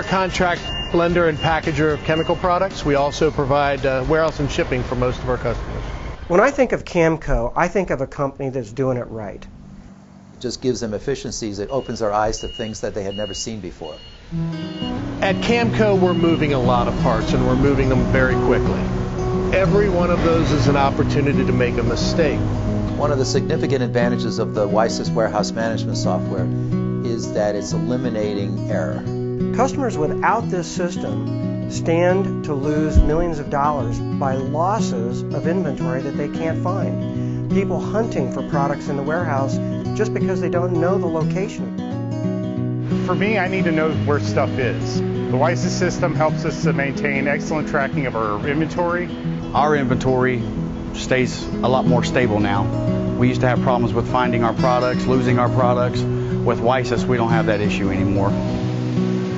a contract blender and packager of chemical products. We also provide warehouse and shipping for most of our customers. When I think of Camco, I think of a company that's doing it right. It just gives them efficiencies. It opens their eyes to things that they had never seen before. At Camco, we're moving a lot of parts, and we're moving them very quickly. Every one of those is an opportunity to make a mistake. One of the significant advantages of the WiSys warehouse management software is that it's eliminating error. Customers without this system stand to lose millions of dollars by losses of inventory that they can't find. People hunting for products in the warehouse just because they don't know the location. For me, I need to know where stuff is. The WiSys system helps us to maintain excellent tracking of our inventory. Our inventory stays a lot more stable now. We used to have problems with finding our products, losing our products. With WiSys, we don't have that issue anymore.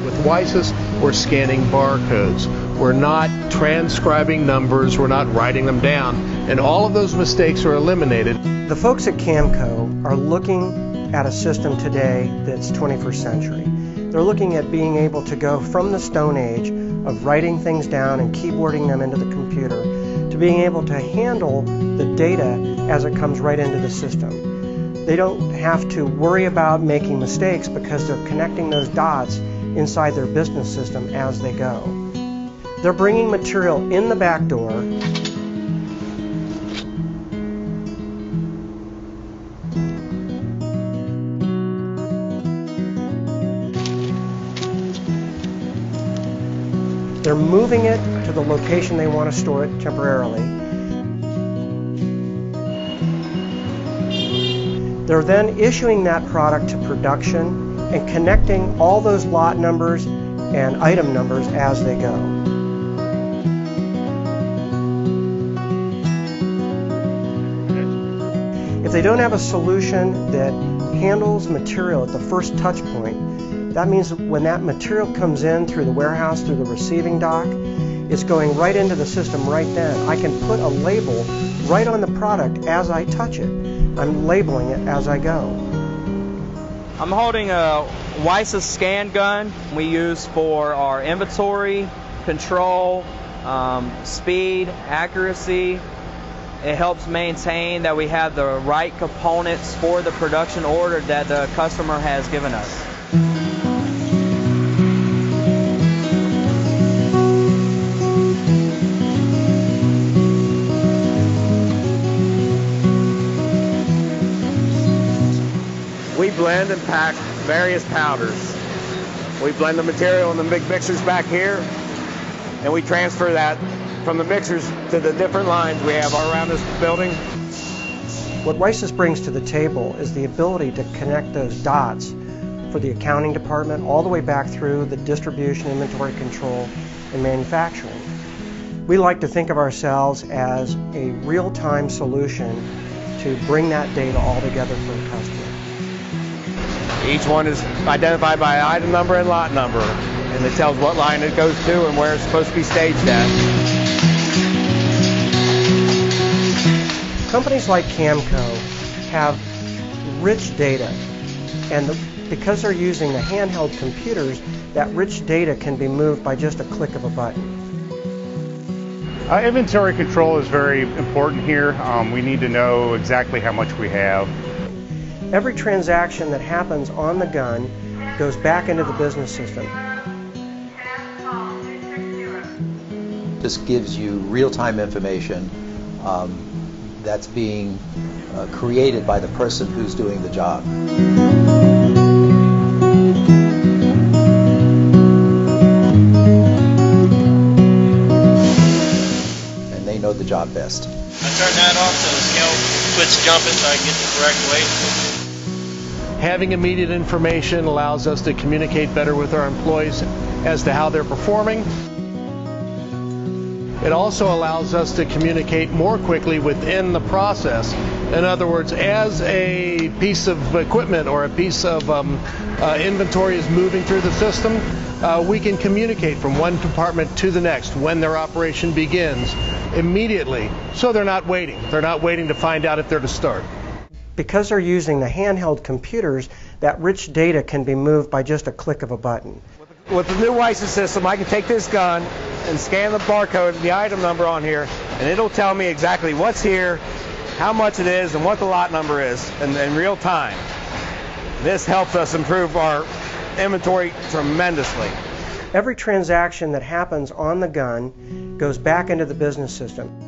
With WiSys, we're scanning barcodes. We're not transcribing numbers. We're not writing them down. And all of those mistakes are eliminated. The folks at Camco are looking at a system today that's 21st century. They're looking at being able to go from the Stone Age of writing things down and keyboarding them into the computer to being able to handle the data as it comes right into the system. They don't have to worry about making mistakes because they're connecting those dots inside their business system as they go. They're bringing material in the back door. They're moving it to the location they want to store it temporarily. They're then issuing that product to production and connecting all those lot numbers and item numbers as they go. If they don't have a solution that handles material at the first touch point, that means that when that material comes in through the warehouse, through the receiving dock, it's going right into the system right then. I can put a label right on the product as I touch it. I'm labeling it as I go. I'm holding a WiSys scan gun we use for our inventory, control, speed, accuracy. It helps maintain that we have the right components for the production order that the customer has given us. We blend and pack various powders. We blend the material in the big mixers back here, and we transfer that from the mixers to the different lines we have all around this building. What WiSys brings to the table is the ability to connect those dots for the accounting department all the way back through the distribution, inventory control, and manufacturing. We like to think of ourselves as a real-time solution to bring that data all together for the customer. Each one is identified by item number and lot number, and it tells what line it goes to and where it's supposed to be staged at. Companies like Camco have rich data, and because they're using the handheld computers, that rich data can be moved by just a click of a button. Inventory control is very important here. We need to know exactly how much we have. Every transaction that happens on the gun goes back into the business system. This gives you real-time information that's being created by the person who's doing the job. And they know the job best. I turn that off so the scale quits jumping so I can get the correct weight. Having immediate information allows us to communicate better with our employees as to how they're performing. It also allows us to communicate more quickly within the process. In other words, as a piece of equipment or a piece of inventory is moving through the system, we can communicate from one department to the next when their operation begins immediately. So they're not waiting. They're not waiting to find out if they're to start. Because they're using the handheld computers, that rich data can be moved by just a click of a button. with the new WiSys system, I can take this gun and scan the barcode, the item number on here, and it'll tell me exactly what's here, how much it is, and what the lot number is in real time. This helps us improve our inventory tremendously. Every transaction that happens on the gun goes back into the business system.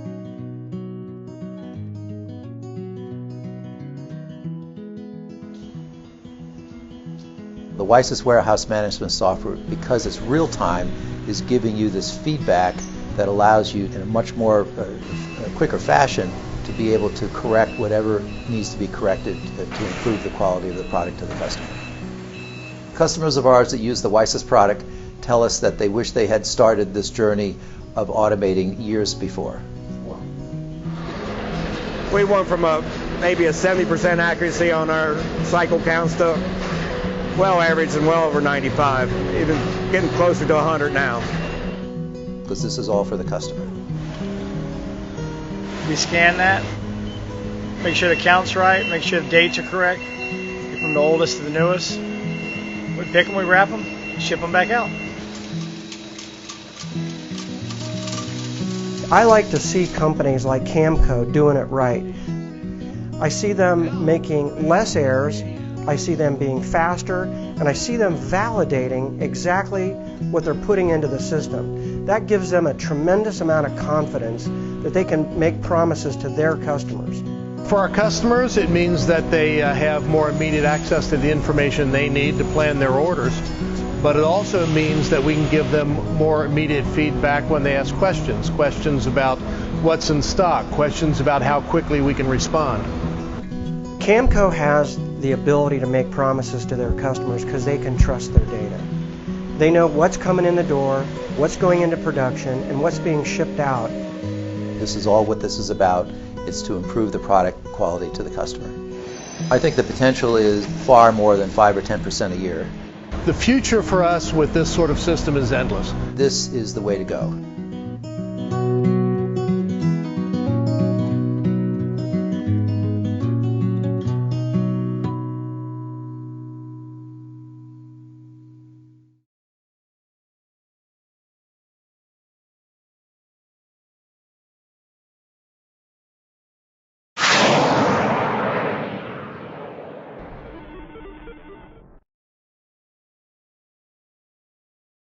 The WiSys warehouse management software, because it's real time, is giving you this feedback that allows you in a much more quicker fashion to be able to correct whatever needs to be corrected to improve the quality of the product to the customer. Customers of ours that use the WiSys product tell us that they wish they had started this journey of automating years before. We went from maybe a 70% accuracy on our cycle counts to well average and well over 95, even getting closer to 100 now. Because this is all for the customer. We scan that, make sure the count's right, make sure the dates are correct, from the oldest to the newest. We pick them, we wrap them, ship them back out. I like to see companies like Camco doing it right. I see them making less errors, I see them being faster, and I see them validating exactly what they're putting into the system. That gives them a tremendous amount of confidence that they can make promises to their customers. For our customers, it means that they have more immediate access to the information they need to plan their orders. But it also means that we can give them more immediate feedback when they ask questions. Questions about what's in stock, questions about how quickly we can respond. Camco has the ability to make promises to their customers because they can trust their data. They know what's coming in the door, what's going into production, and what's being shipped out. This is all what this is about. It's to improve the product quality to the customer. I think the potential is far more than 5 or 10% a year. The future for us with this sort of system is endless. This is the way to go.